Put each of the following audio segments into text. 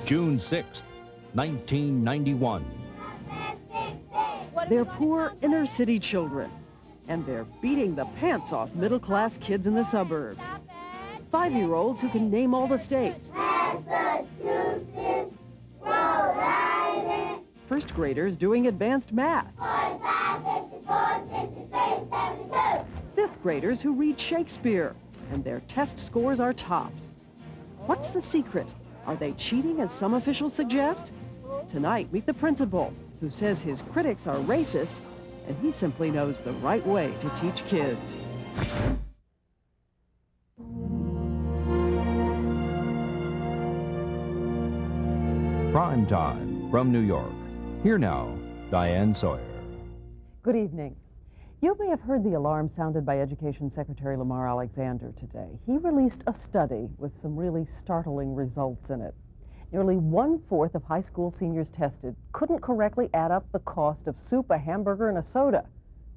June 6th, 1991. They're poor inner-city children, and they're beating the pants off middle-class kids in the suburbs. 5-year-olds who can name all the states. Massachusetts, Rhode Island. First graders doing advanced math. 45, 54, 63, 72. Fifth graders who read Shakespeare, and their test scores are tops. What's the secret? Are they cheating, as some officials suggest? Tonight, meet the principal, who says his critics are racist, and he simply knows the right way to teach kids. Primetime from New York. Here now, Diane Sawyer. Good evening. You may have heard the alarm sounded by Education Secretary Lamar Alexander today. He released a study with some really startling results in it. Nearly 1/4 of high school seniors tested couldn't correctly add up the cost of soup, a hamburger, and a soda.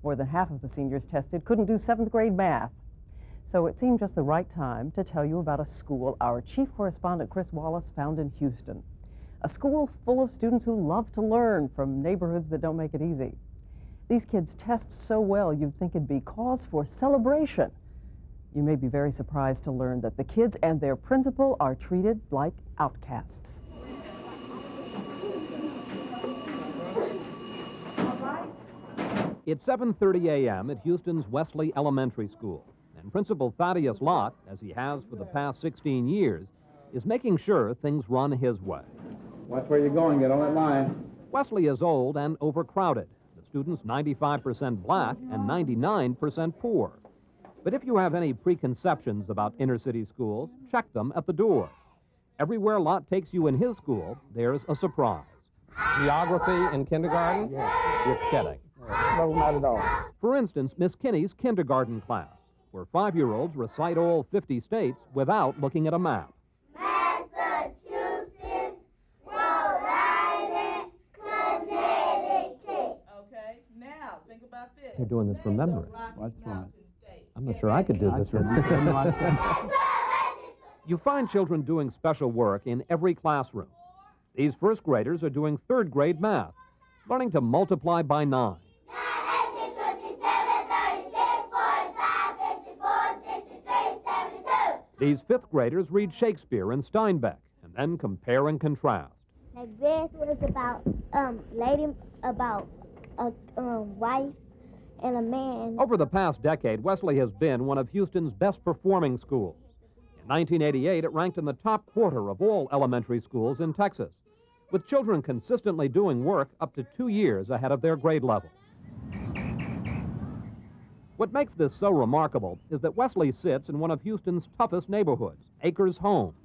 More than half of the seniors tested couldn't do 7th grade math. So it seemed just the right time to tell you about a school our chief correspondent Chris Wallace found in Houston. A school full of students who love to learn from neighborhoods that don't make it easy. These kids test so well you'd think it'd be cause for celebration. You may be very surprised to learn that the kids and their principal are treated like outcasts. It's 7:30 a.m. at Houston's Wesley Elementary School, and Principal Thaddeus Lott, as he has for the past 16 years, is making sure things run his way. Watch where you're going, get on that line. Wesley is old and overcrowded. The students 95% black and 99% poor. But if you have any preconceptions about inner-city schools, check them at the door. Everywhere Lott takes you in his school, there's a surprise. Geography in kindergarten? Yeah. You're kidding. No, not at all. For instance, Miss Kinney's kindergarten class, where 5-year-olds recite all 50 states without looking at a map. Massachusetts, Rhode Island, Connecticut. Okay, now think about this. They're doing this from memory. What's wrong? I'm not sure I could do this from memory. You find children doing special work in every classroom. These first graders are doing 3rd grade math, learning to multiply by 9. 9, 18, 27, 36, 45, 54, 63, 72. These 5th graders read Shakespeare and Steinbeck, and then compare and contrast. Macbeth was about a wife and a man. Over the past decade, Wesley has been one of Houston's best performing schools. In 1988, it ranked in the top quarter of all elementary schools in Texas, with children consistently doing work up to 2 years ahead of their grade level. What makes this so remarkable is that Wesley sits in one of Houston's toughest neighborhoods, Acres Homes.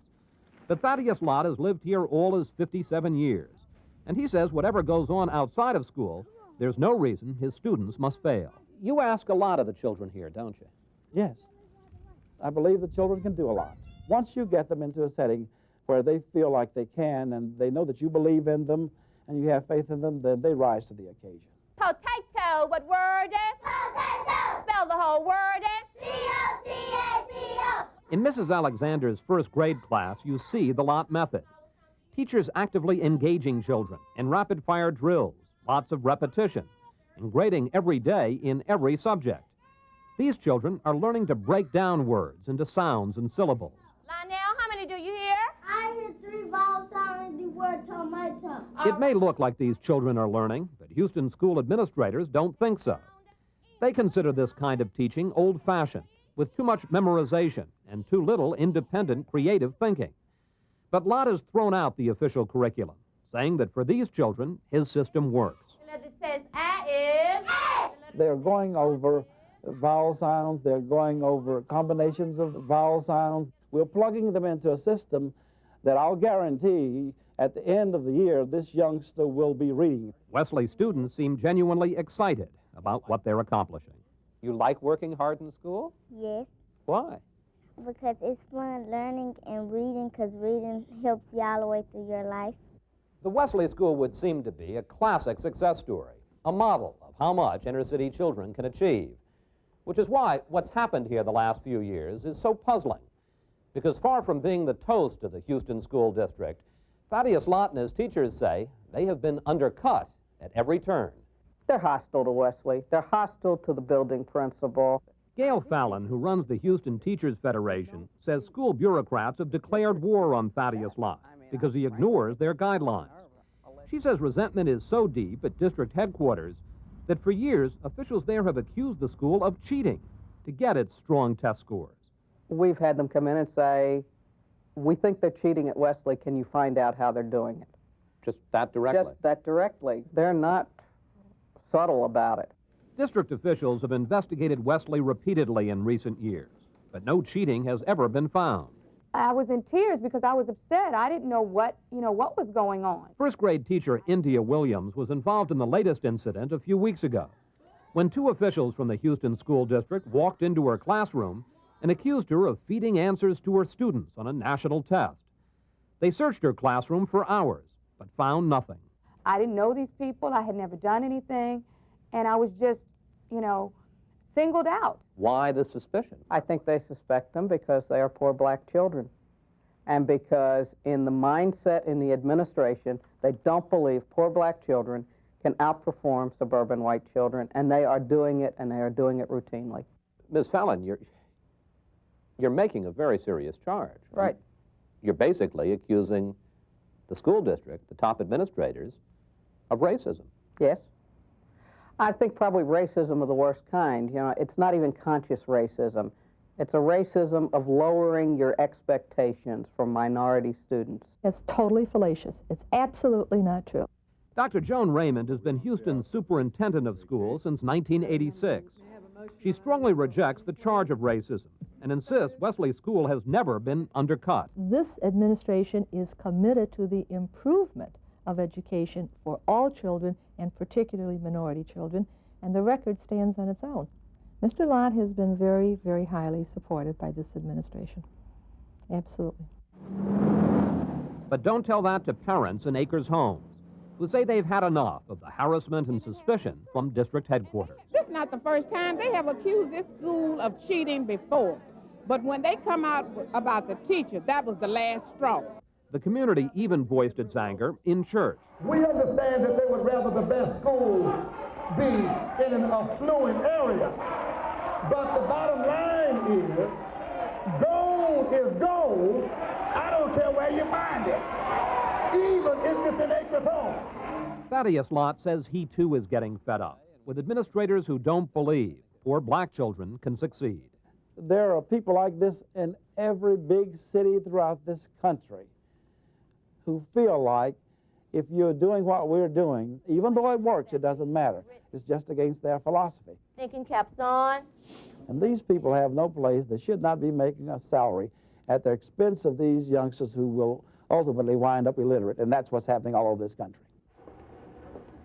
But Thaddeus Lott has lived here all his 57 years, and he says whatever goes on outside of school, there's no reason his students must fail. You ask a lot of the children here, don't you? Yes. I believe the children can do a lot. Once you get them into a setting where they feel like they can and they know that you believe in them and you have faith in them, then they rise to the occasion. Potato, what word is? Potato. Spell the whole word is? P-O-T-A-T-O. In Mrs. Alexander's 1st grade class, you see the Lott method. Teachers actively engaging children in rapid-fire drills, lots of repetition, and grading every day in every subject. These children are learning to break down words into sounds and syllables. Lionel, how many do you hear? I hear 3 vowels sounding the word tomato. It may look like these children are learning, but Houston school administrators don't think so. They consider this kind of teaching old-fashioned, with too much memorization and too little independent creative thinking. But Lott has thrown out the official curriculum, saying that for these children, his system works. The letter that says A is? They're going over vowel sounds, they're going over combinations of vowel sounds. We're plugging them into a system that I'll guarantee at the end of the year, this youngster will be reading. Wesley students seem genuinely excited about what they're accomplishing. You like working hard in school? Yes, Why? because it's fun learning and reading, because reading helps you all the way through your life. The Wesley School would seem to be a classic success story, a model of how much inner-city children can achieve, which is why what's happened here the last few years is so puzzling, because far from being the toast of the Houston School District, Thaddeus Lott and his teachers say they have been undercut at every turn. They're hostile to Wesley. They're hostile to the building principal. Gail Fallon, who runs the Houston Teachers Federation, says school bureaucrats have declared war on Thaddeus Lott because he ignores their guidelines. She says resentment is so deep at district headquarters that for years, officials there have accused the school of cheating to get its strong test scores. We've had them come in and say, we think they're cheating at Wesley. Can you find out how they're doing it? Just that directly? Just that directly. They're not subtle about it. District officials have investigated Wesley repeatedly in recent years, but no cheating has ever been found. I was in tears because I was upset. I didn't know what was going on. First grade teacher India Williams was involved in the latest incident a few weeks ago when two officials from the Houston School District walked into her classroom and accused her of feeding answers to her students on a national test. They searched her classroom for hours, but found nothing. I didn't know these people. I had never done anything, and I was just, singled out. Why the suspicion? I think they suspect them because they are poor black children, and because in the mindset in the administration, they don't believe poor black children can outperform suburban white children, and they are doing it, and they are doing it routinely. Ms. Fallon, you're making a very serious charge. Right. You're basically accusing the school district, the top administrators, of racism. Yes. I think probably racism of the worst kind. It's not even conscious racism. It's a racism of lowering your expectations from minority students. It's totally fallacious. It's absolutely not true. Dr. Joan Raymond has been Houston's superintendent of schools since 1986. She strongly rejects the charge of racism and insists Wesley School has never been undercut. This administration is committed to the improvement of education for all children, and particularly minority children, and the record stands on its own. Mr. Lott has been very, very highly supported by this administration. Absolutely. But don't tell that to parents in Acres Homes, who say they've had enough of the harassment and suspicion from district headquarters. This is not the first time. They have accused this school of cheating before. But when they come out about the teacher, that was the last straw. The community even voiced its anger in church. We understand that they would rather the best school be in an affluent area. But the bottom line is, gold is gold. I don't care where you find it, even if it's in Acres Homes. Thaddeus Lott says he too is getting fed up with administrators who don't believe poor black children can succeed. There are people like this in every big city throughout this country who feel like if you're doing what we're doing, even though it works, it doesn't matter. It's just against their philosophy. Thinking caps on. And these people have no place. They should not be making a salary at the expense of these youngsters who will ultimately wind up illiterate, and that's what's happening all over this country.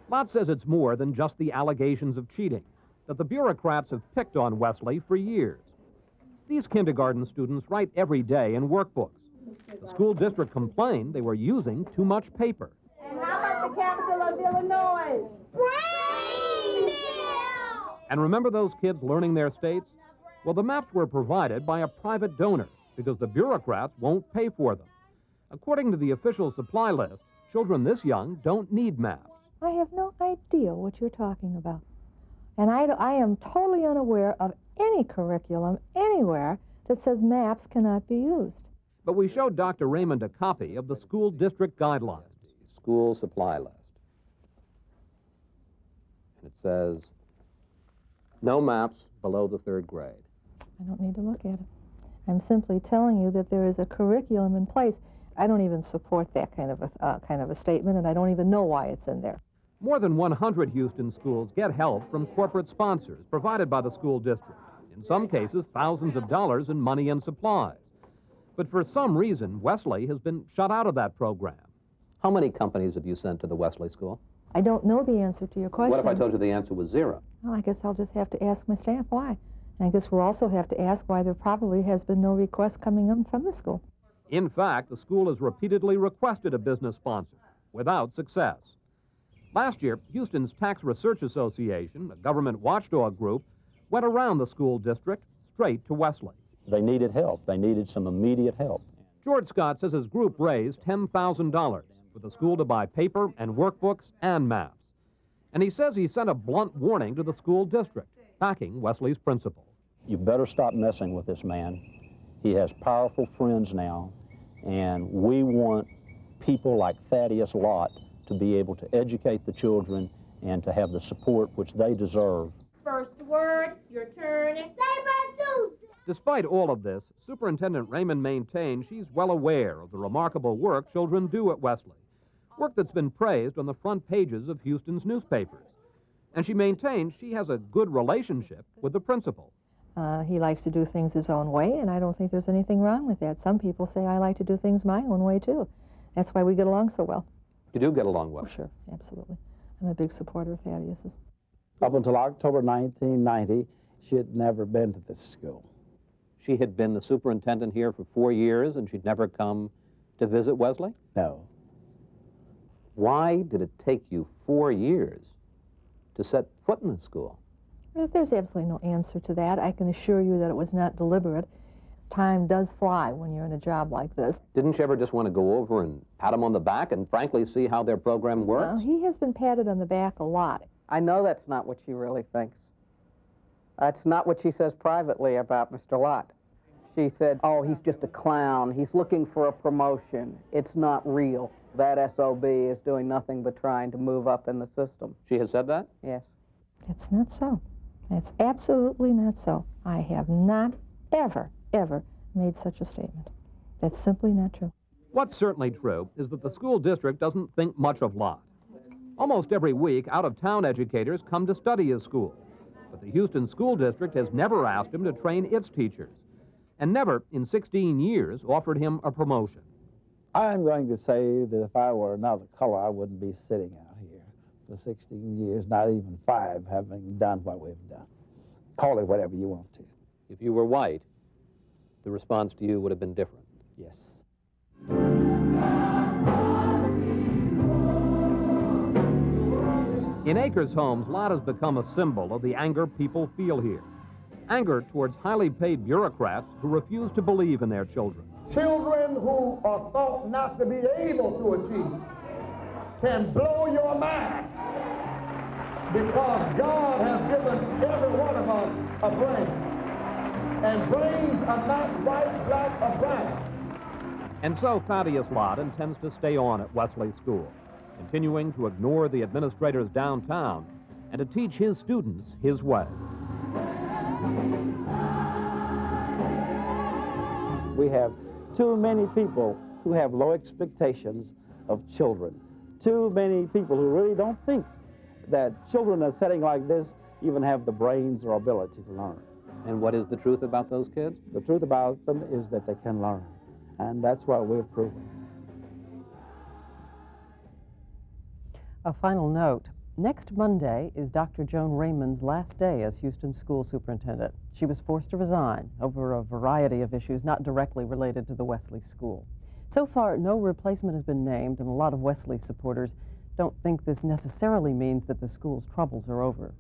Lott says it's more than just the allegations of cheating, that the bureaucrats have picked on Wesley for years. These kindergarten students write every day in workbooks. The school district complained they were using too much paper. And how about the capital of Illinois? And remember those kids learning their states? Well, the maps were provided by a private donor because the bureaucrats won't pay for them. According to the official supply list, children this young don't need maps. I have no idea what you're talking about. And I am totally unaware of any curriculum anywhere that says maps cannot be used. But we showed Dr. Raymond a copy of the school district guidelines. School supply list. And it says, no maps below the third grade. I don't need to look at it. I'm simply telling you that there is a curriculum in place. I don't even support that kind of a statement, and I don't even know why it's in there. More than 100 Houston schools get help from corporate sponsors provided by the school district. In some cases, thousands of dollars in money and supplies. But for some reason, Wesley has been shut out of that program. How many companies have you sent to the Wesley School? I don't know the answer to your question. What if I told you the answer was 0? Well, I guess I'll just have to ask my staff why. And I guess we'll also have to ask why there probably has been no request coming in from the school. In fact, the school has repeatedly requested a business sponsor, without success. Last year, Houston's Tax Research Association, a government watchdog group, went around the school district straight to Wesley. They needed help. They needed some immediate help. George Scott says his group raised $10,000, for the school to buy paper and workbooks and maps. And he says he sent a blunt warning to the school district, backing Wesley's principal. You better stop messing with this man. He has powerful friends now, and we want people like Thaddeus Lott to be able to educate the children and to have the support which they deserve. First word, your turn. Despite all of this, Superintendent Raymond maintains she's well aware of the remarkable work children do at Wesley, work that's been praised on the front pages of Houston's newspapers. And she maintains she has a good relationship with the principal. He likes to do things his own way, and I don't think there's anything wrong with that. Some people say I like to do things my own way, too. That's why we get along so well. You do get along well? Oh, sure, absolutely. I'm a big supporter of Thaddeus's. Up until October 1990, she had never been to this school. She had been the superintendent here for 4 years, and she'd never come to visit Wesley? No. Why did it take you 4 years to set foot in the school? There's absolutely no answer to that. I can assure you that it was not deliberate. Time does fly when you're in a job like this. Didn't you ever just want to go over and pat him on the back and frankly see how their program works? He has been patted on the back a lot. I know that's not what she really thinks. That's not what she says privately about Mr. Lott. She said, oh, he's just a clown. He's looking for a promotion. It's not real. That SOB is doing nothing but trying to move up in the system. She has said that? Yes. It's not so. It's absolutely not so. I have not ever made such a statement. That's simply not true. What's certainly true is that the school district doesn't think much of Lott. Almost every week, out-of-town educators come to study his school. But the Houston School District has never asked him to train its teachers, and never, in 16 years, offered him a promotion. I'm going to say that if I were another color, I wouldn't be sitting out here for 16 years, not even 5, having done what we've done. Call it whatever you want to. If you were white, the response to you would have been different. Yes. In Acres Homes, Lott has become a symbol of the anger people feel here. Anger towards highly paid bureaucrats who refuse to believe in their children. Children who are thought not to be able to achieve can blow your mind because God has given every one of us a brain. And brains are not white, black, or brown. And so Thaddeus Lott intends to stay on at Wesley School, continuing to ignore the administrators downtown and to teach his students his way. We have too many people who have low expectations of children. Too many people who really don't think that children in a setting like this even have the brains or ability to learn. And what is the truth about those kids? The truth about them is that they can learn, and that's what we've proven. A final note. Next Monday is Dr. Joan Raymond's last day as Houston School Superintendent. She was forced to resign over a variety of issues not directly related to the Wesley School. So far, no replacement has been named, and a lot of Wesley supporters don't think this necessarily means that the school's troubles are over.